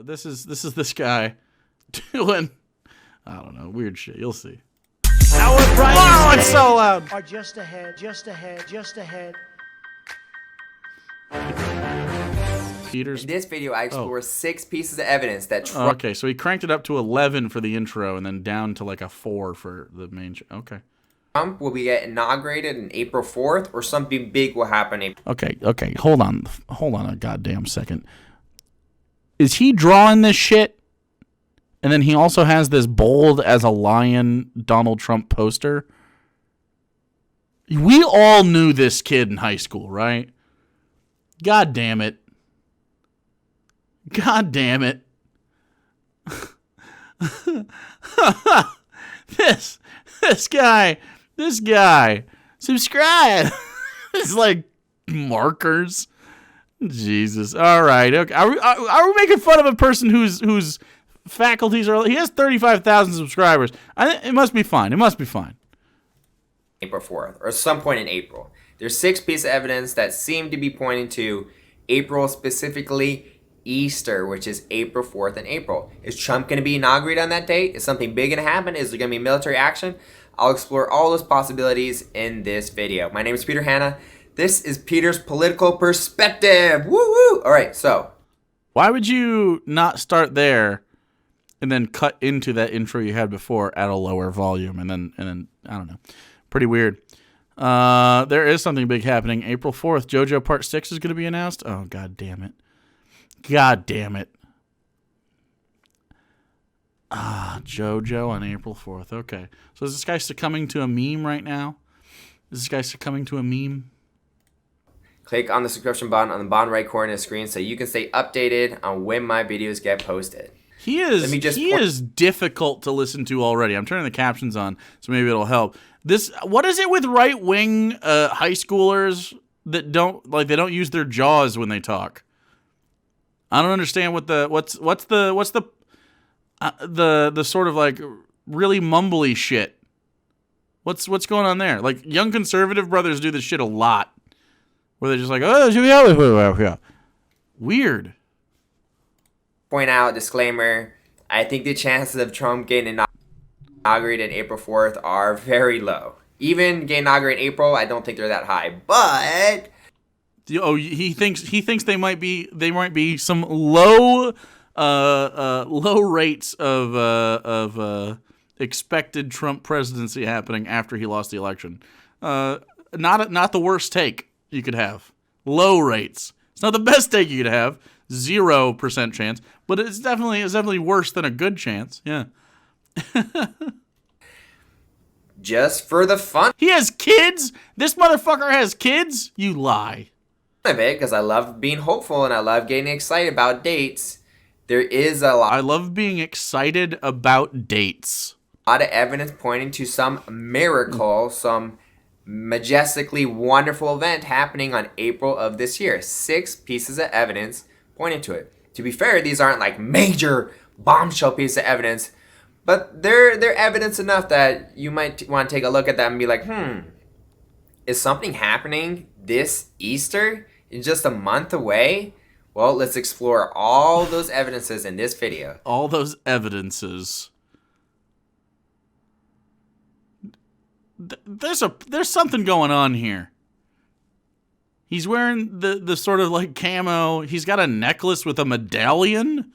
This guy doing, I don't know, weird shit. You'll see. Our prizes Oh, it's so loud. are just ahead. Peter's. In this video, I explore 6 pieces of evidence that Trump... Okay, so he cranked it up to 11 for the intro and then down to like a 4 for the main show. Okay. Trump will be get inaugurated on April 4th, or something big will happen. Okay. Hold on a goddamn second. Is he drawing this shit? And then he also has this bold as a lion Donald Trump poster. We all knew this kid in high school, right? God damn it. This guy, subscribe. It's like markers. Jesus. All right. Okay. Are we making fun of a person whose faculties are? He has 35,000 subscribers. It must be fine. April 4th, or some point in April. There's 6 pieces of evidence that seem to be pointing to April, specifically Easter, which is April 4th in April. Is Trump going to be inaugurated on that date? Is something big going to happen? Is there going to be military action? I'll explore all those possibilities in this video. My name is Peter Hanna. This is Peter's Political Perspective. Woo woo! All right, so. Why would you not start there and then cut into that intro you had before at a lower volume and then I don't know. Pretty weird. There is something big happening. April 4th, JoJo Part 6 is going to be announced. Oh, God damn it. JoJo on April 4th. Okay. So is this guy succumbing to a meme right now? Click on the subscription button on the bottom right corner of the screen so you can stay updated on when my videos get posted. He is difficult to listen to already. I'm turning the captions on, so maybe it'll help. What is it with right-wing high schoolers that they don't use their jaws when they talk? I don't understand what's the sort of like really mumbly shit. What's going on there? Like young conservative brothers do this shit a lot, where they're just like, oh, yeah, weird. Point out, disclaimer, I think the chances of Trump getting inaugurated April 4th are very low. Even getting inaugurated in April, I don't think they're that high. But he thinks they might be some low rates of expected Trump presidency happening after he lost the election. Not the worst take you could have. Low rates. It's not the best take you could have. 0% chance, but it's definitely worse than a good chance. Yeah. Just for the fun. He has kids? This motherfucker has kids? You lie. Of it, because I love being hopeful and I love getting excited about dates. There is a lot. I love being excited about dates. A lot of evidence pointing to some miracle, some majestically wonderful event happening on April of this year. 6 pieces of evidence pointing to it. To be fair, these aren't like major bombshell pieces of evidence, but they're evidence enough that you might want to take a look at them and be like, is something happening this Easter? In just a month away? Well, let's explore all those evidences in this video. All those evidences. There's something going on here. He's wearing the sort of like camo. He's got a necklace with a medallion.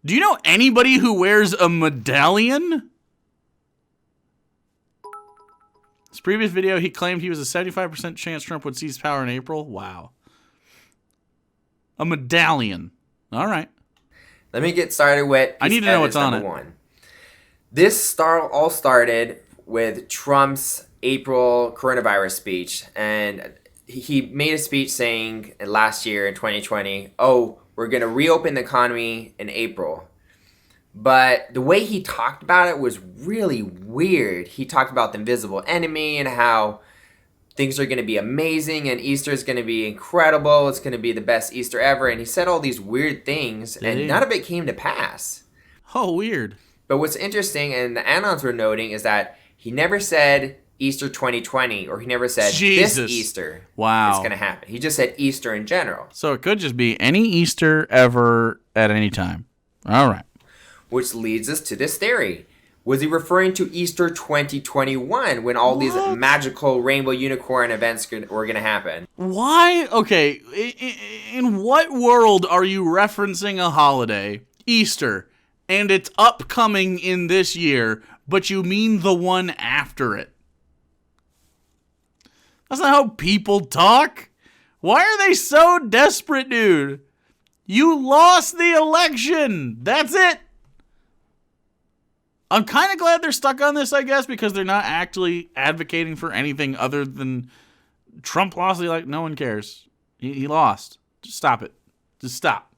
Do you know anybody who wears a medallion? His previous video, he claimed he was a 75% chance Trump would seize power in April. Wow. A medallion. All right. Let me get started with I need to know what's on it. One. This all started with Trump's April coronavirus speech, and he made a speech saying last year in 2020, we're going to reopen the economy in April. But the way he talked about it was really weird. He talked about the invisible enemy and how things are going to be amazing and Easter is going to be incredible. It's going to be the best Easter ever. And he said all these weird things, and none of it came to pass. Oh, weird. But what's interesting, and the Anons were noting, is that he never said Easter 2020, or he never said this Easter is going to happen. He just said Easter in general. So it could just be any Easter ever at any time. All right. Which leads us to this theory. Was he referring to Easter 2021 when all these magical rainbow unicorn events were going to happen? Why? Okay, in what world are you referencing a holiday, Easter, and it's upcoming in this year, but you mean the one after it? That's not how people talk. Why are they so desperate, dude? You lost the election. That's it. I'm kind of glad they're stuck on this, I guess, because they're not actually advocating for anything other than Trump lost. Like, no one cares. He lost. Just stop it. Just stop.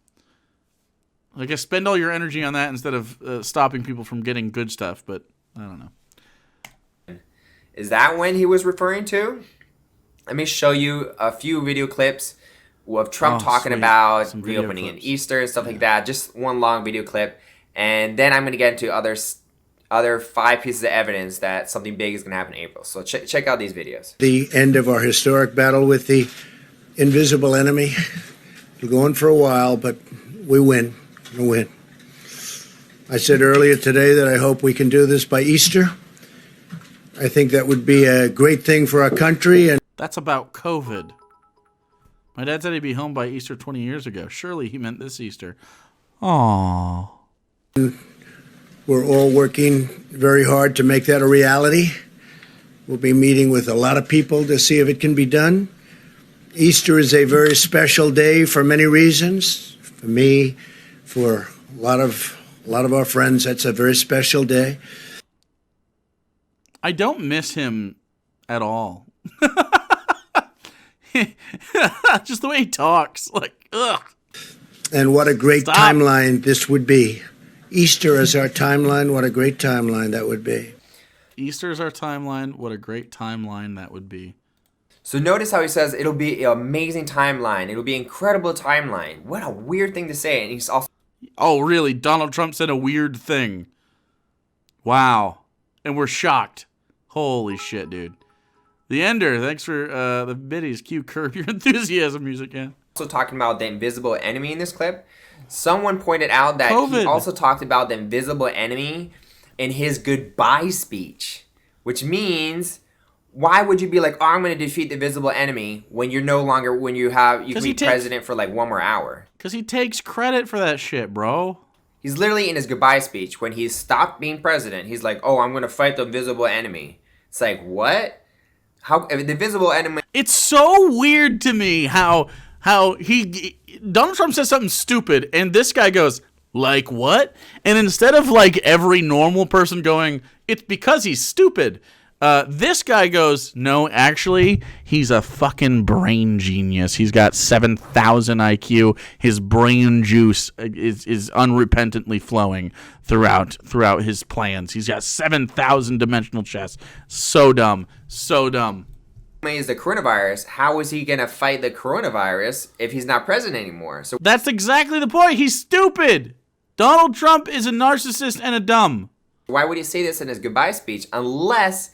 I guess spend all your energy on that instead of stopping people from getting good stuff, but I don't know. Is that when he was referring to? Let me show you a few video clips of Trump talking about reopening in Easter and stuff like that. Just one long video clip. And then I'm going to get into other 5 pieces of evidence that something big is going to happen in April. So check out these videos. The end of our historic battle with the invisible enemy. We're going for a while, but we win. We win. I said earlier today that I hope we can do this by Easter. I think that would be a great thing for our country. And that's about COVID. My dad said he'd be home by Easter 20 years ago. Surely he meant this Easter. Aww. We're all working very hard to make that a reality. We'll be meeting with a lot of people to see if it can be done. Easter is a very special day for many reasons. For me, for a lot of our friends, that's a very special day. I don't miss him at all. Just the way he talks. Like, ugh. And what a great timeline this would be. Easter is our timeline. What a great timeline that would be. Easter is our timeline. What a great timeline that would be. So notice how he says it'll be an amazing timeline. It'll be an incredible timeline. What a weird thing to say. And he's also... Oh, really? Donald Trump said a weird thing. Wow. And we're shocked. Holy shit, dude. The Ender, thanks for the biddies. Cue Curb Your Enthusiasm music, yeah. Also talking about the invisible enemy in this clip. Someone pointed out that he also talked about the invisible enemy in his goodbye speech, which means why would you be like, oh, I'm going to defeat the visible enemy when you're no longer, when you can be president for like 1 more hour? Because he takes credit for that shit, bro. He's literally in his goodbye speech when he stopped being president. He's like, oh, I'm going to fight the invisible enemy. It's like, what? How the visible enemy? It's so weird to me how Donald Trump says something stupid and this guy goes, like what? And instead of like every normal person going, it's because he's stupid, this guy goes, no, actually, he's a fucking brain genius. He's got 7,000 IQ. His brain juice is unrepentantly flowing throughout his plans. He's got 7,000 dimensional chess. So dumb. So dumb. Is the coronavirus. How is he going to fight the coronavirus if he's not president anymore? So that's exactly the point. He's stupid. Donald Trump is a narcissist and a dumb. Why would he say this in his goodbye speech unless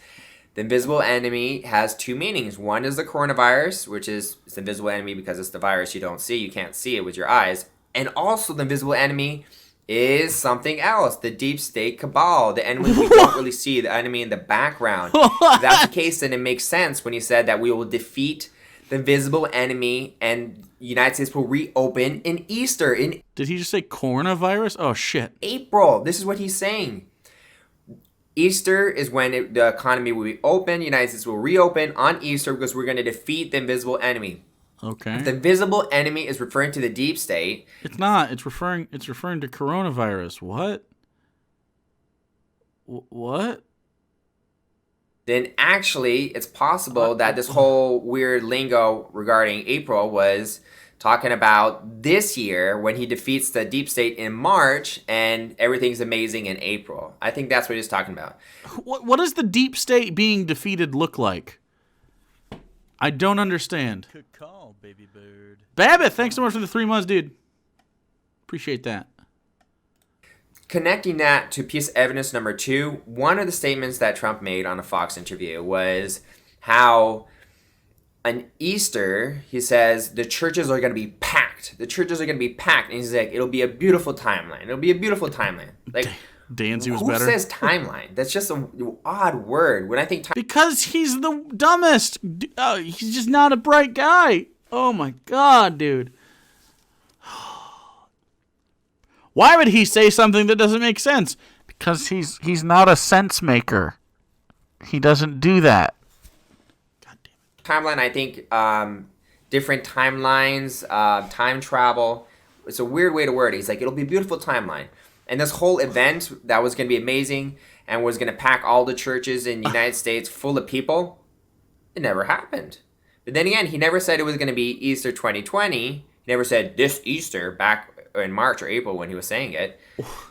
the invisible enemy has 2 meanings? One is the coronavirus, which is the invisible enemy because it's the virus you don't see. You can't see it with your eyes. And also the invisible enemy is something else. The deep state cabal. The enemy we don't really see. The enemy in the background. If that's the case, then it makes sense when he said that we will defeat the invisible enemy and the United States will reopen in Easter. Did he just say coronavirus? Oh, shit. April. This is what he's saying. Easter is when the economy will be open. The United States will reopen on Easter because we're going to defeat the invisible enemy. Okay. If the invisible enemy is referring to the deep state. It's not. It's referring to coronavirus. What? What? Then actually, it's possible that this whole weird lingo regarding April was talking about this year when he defeats the deep state in March and everything's amazing in April. I think that's what he's talking about. What does the deep state being defeated look like? I don't understand. Good call, baby bird. Babbitt, thanks so much for the 3 months, dude. Appreciate that. Connecting that to piece of evidence number 2, one of the statements that Trump made on a Fox interview was how on Easter, he says, the churches are going to be packed. packed. The churches are going to be packed. And he's like, it'll be a beautiful timeline. It'll be a beautiful timeline. Like, Danzy was who better. says timeline? That's just an odd word. When I think Because he's the dumbest. He's just not a bright guy. Oh my god, dude. Why would he say something that doesn't make sense? Because he's not a sense maker. He doesn't do that. God damn it. timeline, I think different timelines, time travel. It's a weird way to word it. He's like, it'll be a beautiful timeline. And this whole event that was going to be amazing and was going to pack all the churches in the United States full of people, it never happened. But then again, he never said it was going to be Easter 2020. He never said this Easter back in March or April when he was saying it.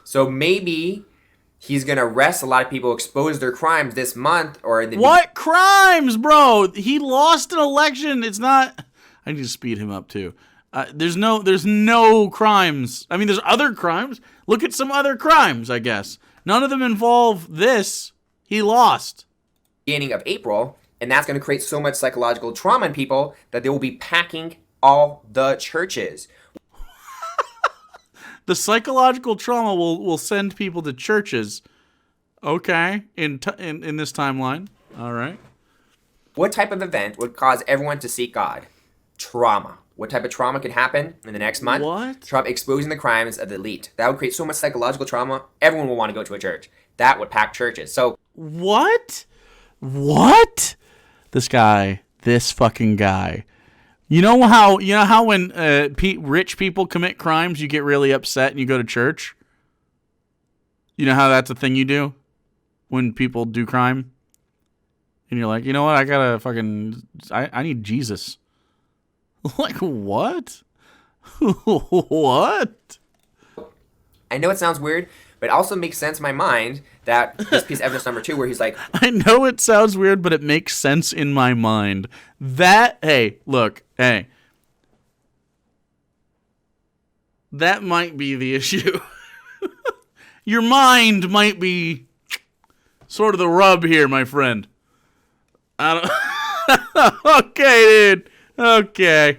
So maybe he's going to arrest a lot of people, expose their crimes this month. What crimes, bro? He lost an election. It's not... I need to speed him up, too. There's no crimes. I mean, there's other crimes. Look at some other crimes, I guess. None of them involve this. He lost. Beginning of April, and that's going to create so much psychological trauma in people that they will be packing all the churches. The psychological trauma will send people to churches. Okay, in this timeline. All right. What type of event would cause everyone to seek God? Trauma. What type of trauma could happen in the next month? What? Trump exposing the crimes of the elite. That would create so much psychological trauma, everyone will want to go to a church. That would pack churches. So What? What? This fucking guy. You know how when rich people commit crimes, you get really upset and you go to church? You know how that's a thing you do when people do crime? And you're like, you know what? I need Jesus. Like, what? What? I know it sounds weird, but it also makes sense in my mind that this piece of evidence number 2 where he's like, I know it sounds weird, but it makes sense in my mind. That might be the issue. Your mind might be sort of the rub here, my friend. Okay, dude. Okay.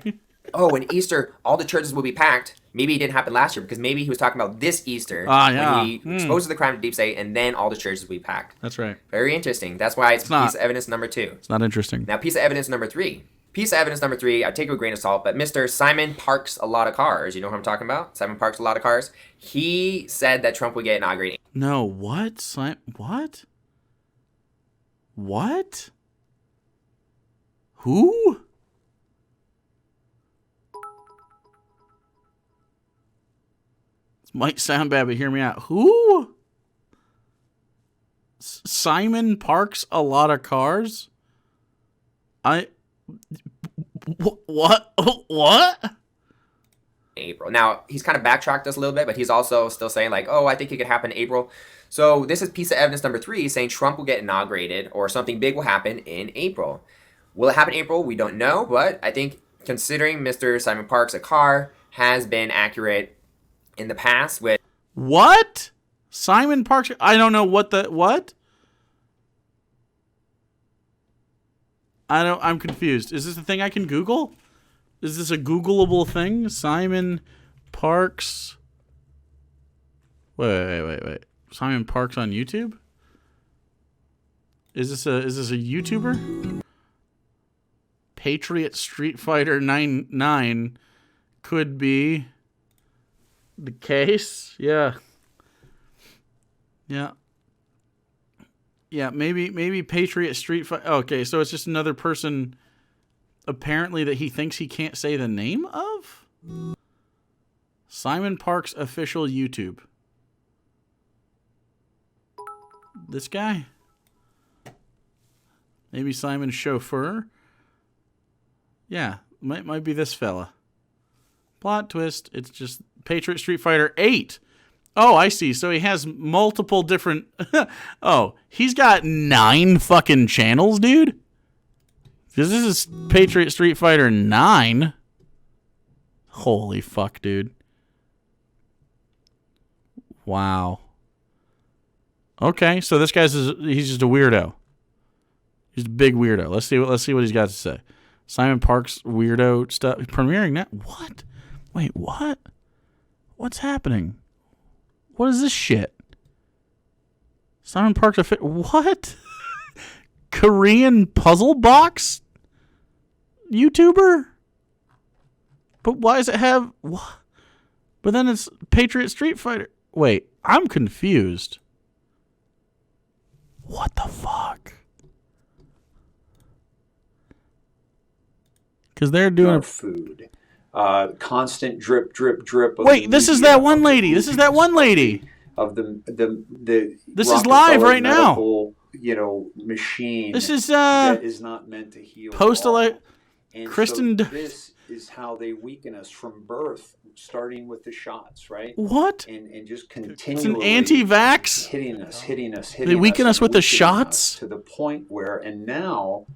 oh, in Easter, all the churches will be packed. Maybe it didn't happen last year because maybe he was talking about this Easter yeah. when he exposes the crime to deep state, and then all the churches will be packed. That's right. Very interesting. That's why it's piece of evidence number 2. It's not interesting. Now, piece of evidence number 3. Piece of evidence number 3, I take it with a grain of salt, but Mr. Simon Parks a lot of cars. You know who I'm talking about? Simon Parks a lot of cars. He said that Trump would get inaugurated. No, what? What? What? Who? This might sound bad, but hear me out. Who? Simon Parks a lot of cars? What? What? April. Now, he's kind of backtracked us a little bit, but he's also still saying like, oh, I think it could happen in April. So this is piece of evidence number 3 saying Trump will get inaugurated or something big will happen in April. Will it happen in April? We don't know, but I think considering Mr. Simon Parks a car has been accurate in the past with... What? Simon Parks? I don't know what? I'm confused. Is this a thing I can Google? Is this a Googleable thing? Simon Parks. Wait. Simon Parks on YouTube? Is this a YouTuber? Patriot Street Fighter 99 could be the case. Yeah. Yeah, maybe Patriot Street Fighter. Okay, so it's just another person apparently that he thinks he can't say the name of? Simon Parks official YouTube. This guy? Maybe Simon's chauffeur? Yeah, might be this fella. Plot twist, it's just Patriot Street Fighter 8. Oh, I see. So he has multiple different... Oh, he's got 9 fucking channels, dude? Because this is Patriot Street Fighter 9. Holy fuck, dude. Wow. Okay, so this he's just a weirdo. He's a big weirdo. Let's see what he's got to say. Simon Parks weirdo stuff premiering now. What? Wait, what? What's happening? What is this shit? Simon Park what? Korean puzzle box YouTuber? But why does it have what? But then it's Patriot Street Fighter. Wait, I'm confused. What the fuck? Because they're doing food. Constant drip, drip, drip. Wait, this is that one lady. This is that one lady. Of the This is live right now. Machine. This is that is not meant to heal. Kristen. So this is how they weaken us from birth, starting with the shots, right? What? And just continually. It's an anti-vax. Hitting us. They weaken us with the shots to the point where, and now.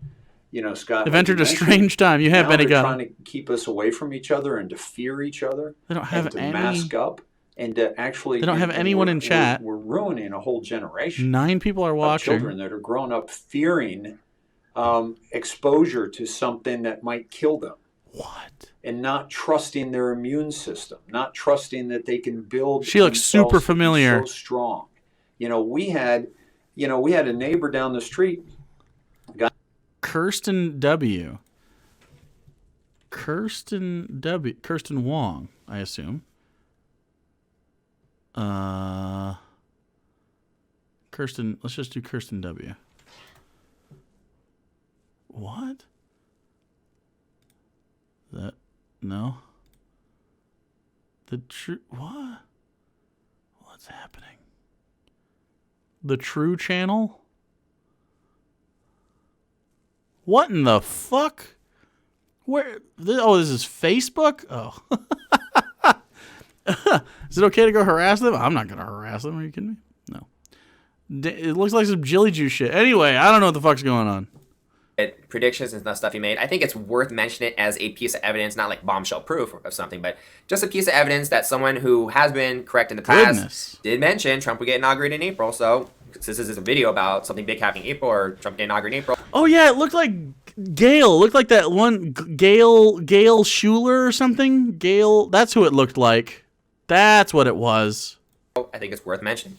Scott. They've entered a strange time. You have Benny Gunn. Trying to keep us away from each other and to fear each other. They don't have and to mask up and to actually. They don't have anyone in chat. We're ruining a whole generation. 9 people are watching. Children that are grown up fearing exposure to something that might kill them. What? And not trusting their immune system, not trusting that they can build. She looks super familiar. So strong. We had a neighbor down the street. Kirsten Wong, I assume. Let's just do Kirsten W. What? No. What? What's happening? The True Channel? What in the fuck? Where? This is Facebook? Oh. Is it okay to go harass them? I'm not going to harass them. Are you kidding me? No. It looks like some Jilly Juice shit. Anyway, I don't know what the fuck's going on. Predictions and stuff he made. I think it's worth mentioning it as a piece of evidence, not like bombshell proof of something, but just a piece of evidence that someone who has been correct in the past did mention Trump would get inaugurated in April. So since this is a video about something big happening in April or Trump getting inaugurated in April. Oh yeah, it looked like Gail. It looked like that one Gail Schuler or something. Gail, that's who it looked like. That's what it was. I think it's worth mentioning.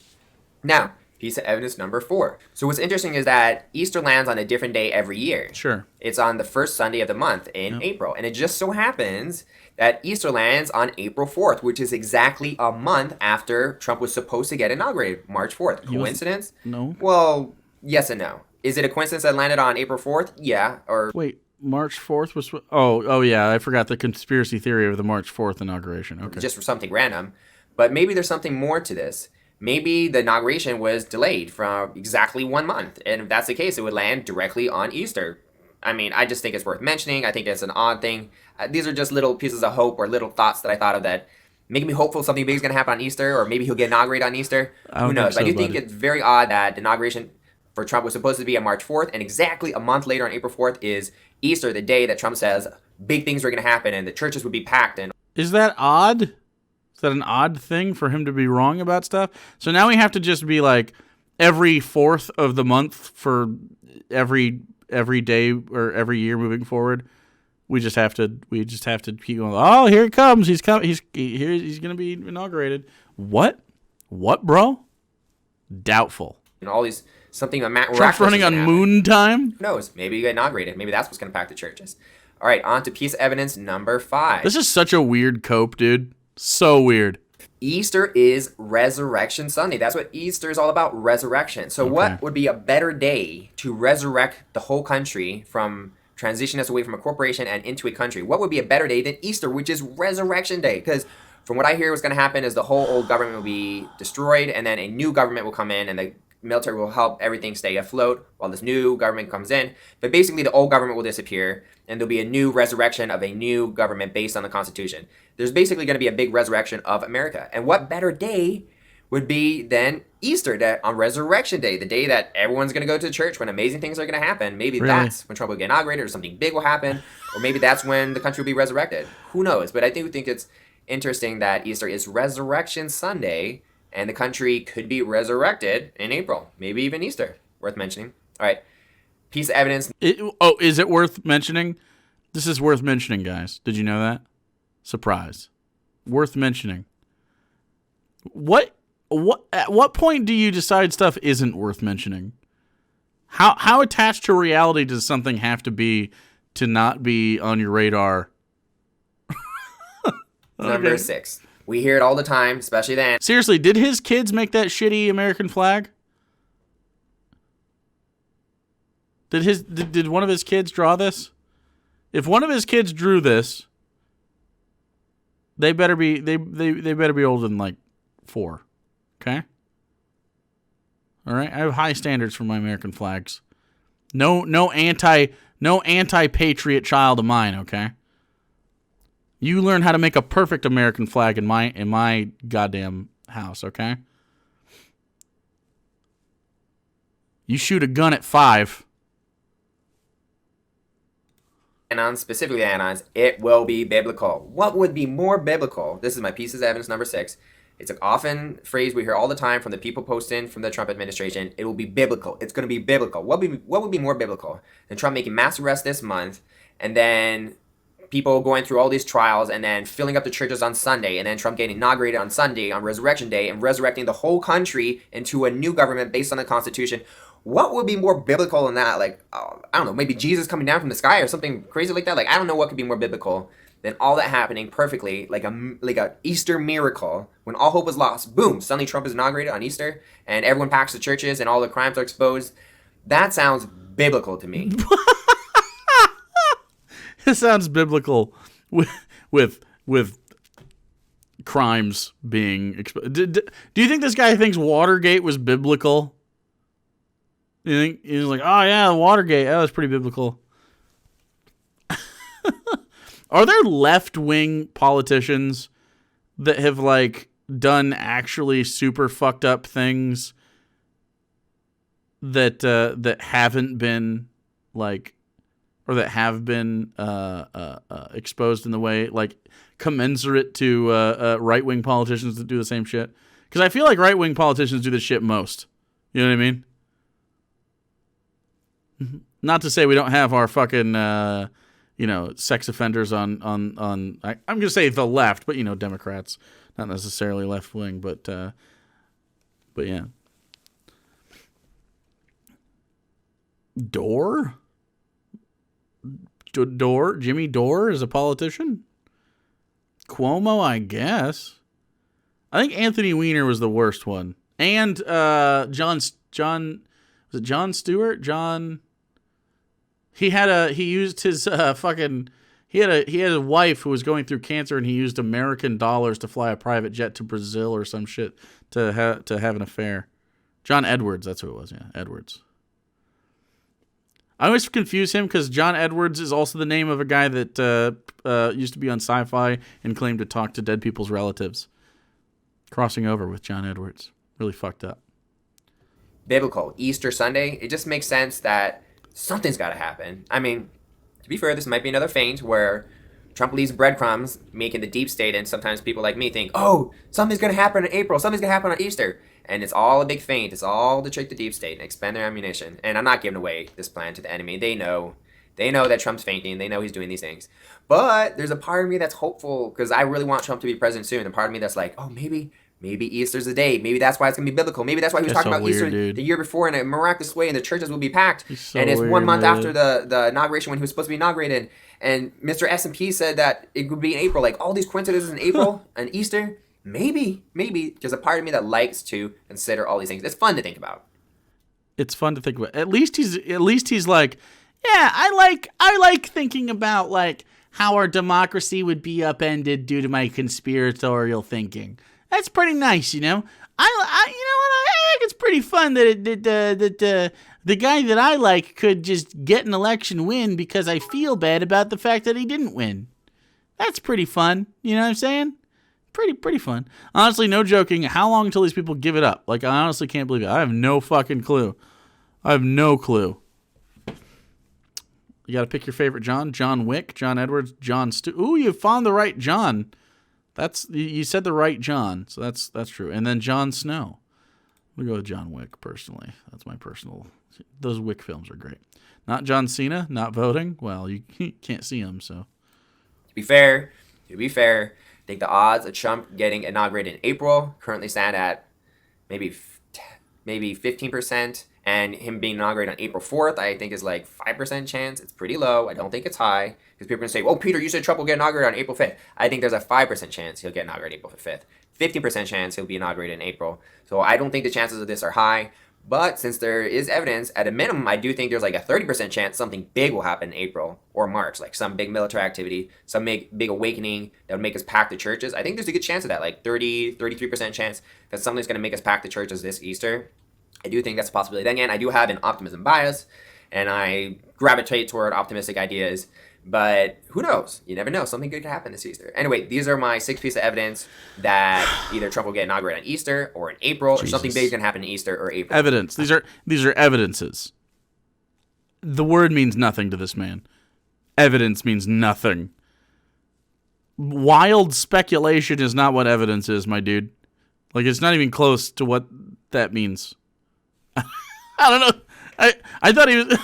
Now, piece of evidence number 4. So what's interesting is that Easter lands on a different day every year. Sure. It's on the first Sunday of the month in April. And it just so happens that Easter lands on April 4th, which is exactly a month after Trump was supposed to get inaugurated, March 4th. Coincidence? No. Well, yes and no. Is it a coincidence that landed on April 4th? Yeah. Or wait, March 4th was... Oh yeah, I forgot the conspiracy theory of the March 4th inauguration. Okay. Just for something random. But maybe there's something more to this. Maybe the inauguration was delayed from exactly 1 month. And if that's the case, it would land directly on Easter. I mean, I just think it's worth mentioning. I think it's an odd thing. These are just little pieces of hope or little thoughts that I thought of that make me hopeful something big is going to happen on Easter, or maybe he'll get inaugurated on Easter. Who knows? I do think it's very odd that the inauguration for Trump was supposed to be on March 4th, and exactly a month later on April 4th is Easter, the day that Trump says big things were going to happen and the churches would be packed. And is that odd? Is that an odd thing for him to be wrong about stuff? So now we have to just be like every 4th of the month for every day or every year moving forward. We just have to keep going. Oh, here he comes. He's coming. He's going to be inaugurated. What, bro? Doubtful. And all these something Trump's running on moon time. Who knows? Maybe you get inaugurated. Maybe that's what's going to pack the churches. All right, on to piece of evidence number 5. This is such a weird cope, dude. So weird. Easter is Resurrection Sunday. That's what Easter is all about, resurrection. So what would be a better day to resurrect the whole country from transition us away from a corporation and into a country? What would be a better day than Easter, which is Resurrection Day? Because from what I hear, what's going to happen is the whole old government will be destroyed, and then a new government will come in, and the military will help everything stay afloat while this new government comes in. But basically, the old government will disappear, and there'll be a new resurrection of a new government based on the Constitution. There's basically going to be a big resurrection of America. And what better day would be than Easter, on Resurrection Day, the day that everyone's going to go to church when amazing things are going to happen. Maybe that's when Trump will get inaugurated, or something big will happen, or maybe that's when the country will be resurrected. Who knows? But I do think it's interesting that Easter is Resurrection Sunday, and the country could be resurrected in April, maybe even Easter. Worth mentioning. All right, piece of evidence. Is it worth mentioning? This is worth mentioning, guys. Did you know that? Surprise. worth mentioning. At what point do you decide stuff isn't worth mentioning? How attached to reality does something have to be to not be on your radar? Number 6. We hear it all the time, especially then. Seriously, did his kids make that shitty American flag? Did one of his kids draw this? If one of his kids drew this, they better be better be older than like 4. Okay? All right? I have high standards for my American flags. No anti-patriot child of mine, okay? You learn how to make a perfect American flag in my goddamn house, okay? You shoot a gun at 5. Specifically anons, it will be biblical. What would be more biblical? This is my pieces of evidence number 6. It's an often phrase we hear all the time from the people posting from the Trump administration. It will be biblical. It's going to be biblical. What would be more biblical than Trump making mass arrests this month, and then people going through all these trials, and then filling up the churches on Sunday, and then Trump getting inaugurated on Sunday on Resurrection Day and resurrecting the whole country into a new government based on the Constitution? What would be more biblical than that? Like, I don't know, maybe Jesus coming down from the sky or something crazy like that. Like, I don't know what could be more biblical than all that happening perfectly, like a Easter miracle. When all hope was lost, boom, suddenly Trump is inaugurated on Easter, and everyone packs the churches, and all the crimes are exposed. That sounds biblical to me. It sounds biblical with crimes being exposed. Do you think this guy thinks Watergate was biblical? You think he's like, oh yeah, Watergate, that was pretty biblical. Are there left-wing politicians that have like done actually super fucked up things that haven't been like, or that have been exposed in the way like commensurate to right-wing politicians that do the same shit? Because I feel like right-wing politicians do this shit most. You know what I mean? Not to say we don't have our fucking sex offenders on I'm gonna say the left, but Democrats, not necessarily left wing, but yeah. Jimmy Dore is a politician. Cuomo, I guess. I think Anthony Weiner was the worst one, and John was it John Stewart? He used his he had a wife who was going through cancer, and he used American dollars to fly a private jet to Brazil or some shit to have an affair. John Edwards, that's who it was. Yeah, Edwards. I always confuse him because John Edwards is also the name of a guy that used to be on Sci-Fi and claimed to talk to dead people's relatives. Crossing over with John Edwards. Really fucked up. Biblical. Easter Sunday, it just makes sense that something's got to happen. I mean, to be fair, this might be another feint where Trump leaves breadcrumbs, making the deep state, and sometimes people like me think, oh, something's going to happen in April, something's going to happen on Easter. And it's all a big feint. It's all to trick the deep state and expend their ammunition. And I'm not giving away this plan to the enemy. They know that Trump's feinting. They know he's doing these things. But there's a part of me that's hopeful because I really want Trump to be president soon. And a part of me that's like, oh, maybe Easter's the day. Maybe that's why it's going to be biblical. Maybe that's why he was talking about Easter the year before in a miraculous way, and the churches will be packed. And it's 1 month after the inauguration when he was supposed to be inaugurated. And Mr. S&P said that it would be in April. Like, all these coincidences in April and Easter, maybe. There's a part of me that likes to consider all these things. It's fun to think about. It's fun to think about. At least he's like, yeah, I like thinking about like how our democracy would be upended due to my conspiratorial thinking. That's pretty nice, I you know what? I think it's pretty fun that the guy that I like could just get an election win because I feel bad about the fact that he didn't win. That's pretty fun. You know what I'm saying? Pretty fun. Honestly, no joking. How long until these people give it up? Like, I honestly can't believe it. I have no fucking clue. I have no clue. You got to pick your favorite John. John Wick, John Edwards, John Ooh, you found the right John. You said the right John, so that's true. And then Jon Snow. We'll go with John Wick, personally. That's my personal... Those Wick films are great. Not John Cena, not voting. Well, you can't see him, so... To be fair, I think the odds of Trump getting inaugurated in April currently stand at maybe 15%, and him being inaugurated on April 4th, I think is like 5% chance. It's pretty low. I don't think it's high, because people are going to say, "Oh, Peter, you said Trump will get inaugurated on April 5th." I think there's a 5% chance he'll get inaugurated April 5th. 50% chance he'll be inaugurated in April. So I don't think the chances of this are high. But since there is evidence, at a minimum, I do think there's like a 30% chance something big will happen in April or March, like some big military activity, some big awakening that would make us pack the churches. I think there's a good chance of that, like 33% chance that something's going to make us pack the churches this Easter. I do think that's a possibility. Then again, I do have an optimism bias, and I gravitate toward optimistic ideas. But who knows? You never know. Something good could happen this Easter. Anyway, these are my 6 pieces of evidence that either Trump will get inaugurated on Easter or in April, or something big is going to happen in Easter or April. Evidence. These are evidences. The word means nothing to this man. Evidence means nothing. Wild speculation is not what evidence is, my dude. Like, it's not even close to what that means. I don't know. I thought he was...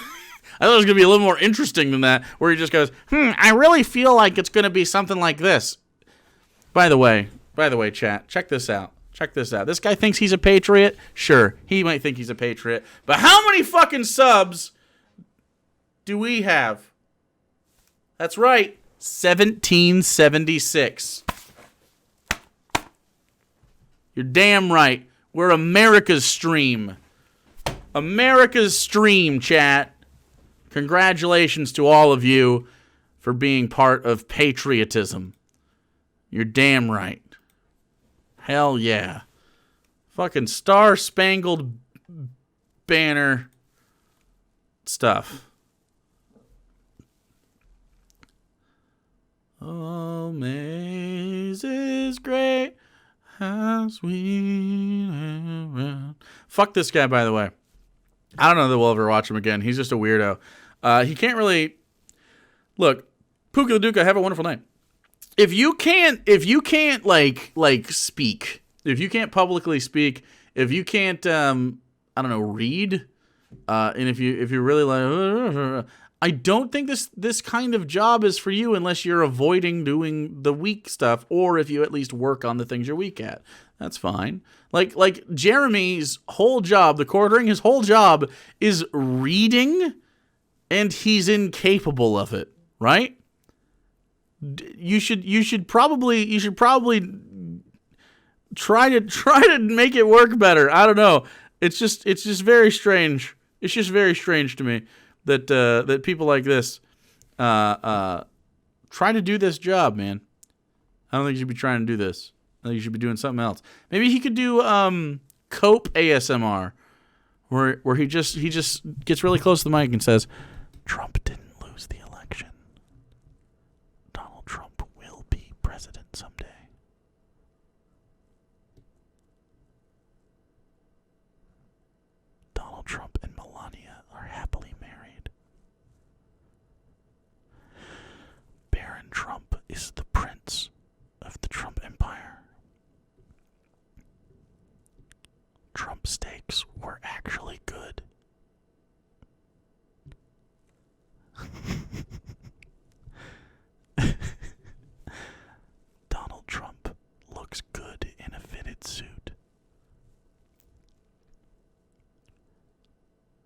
I thought it was going to be a little more interesting than that, where he just goes, I really feel like it's going to be something like this. By the way, chat, check this out. This guy thinks he's a patriot? Sure, he might think he's a patriot. But how many fucking subs do we have? That's right, 1776. You're damn right. We're America's stream. America's stream, chat. Congratulations to all of you for being part of patriotism. You're damn right. Hell yeah. Fucking star-spangled banner stuff. Oh, Maze is great. How sweet and round. Fuck this guy, by the way. I don't know that we'll ever watch him again. He's just a weirdo. He can't really... Look, Puka the Duke, have a wonderful night. If you can't like speak, if you can't publicly speak, if you can't, read, and if you really like... I don't think this kind of job is for you unless you're avoiding doing the weak stuff, or if you at least work on the things you're weak at. That's fine. Like Jeremy's whole job, the quartering, his whole job is reading, and he's incapable of it, right? You should probably try to make it work better. I don't know. It's just very strange. It's just very strange to me that people like this try to do this job, man. I don't think you should be trying to do this. I think you should be doing something else. Maybe he could do cope ASMR, where he just gets really close to the mic and says, "Trump didn't lose the election. Donald Trump will be president someday." Donald Trump and Melania are happily married. Baron Trump is the prince of the Trump empire. Trump steaks were actually good. Donald Trump looks good in a fitted suit.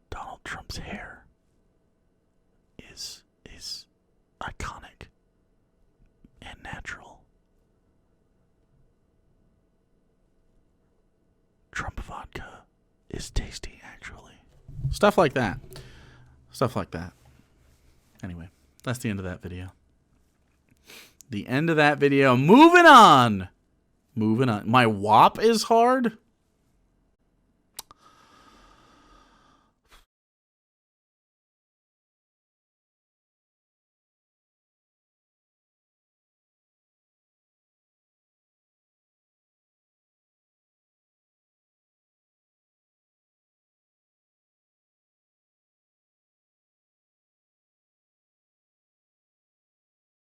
Donald Trump's hair is iconic and natural. Trump vodka is tasty, actually. Stuff like that. Anyway, that's the end of that video. Moving on. My WAP is hard?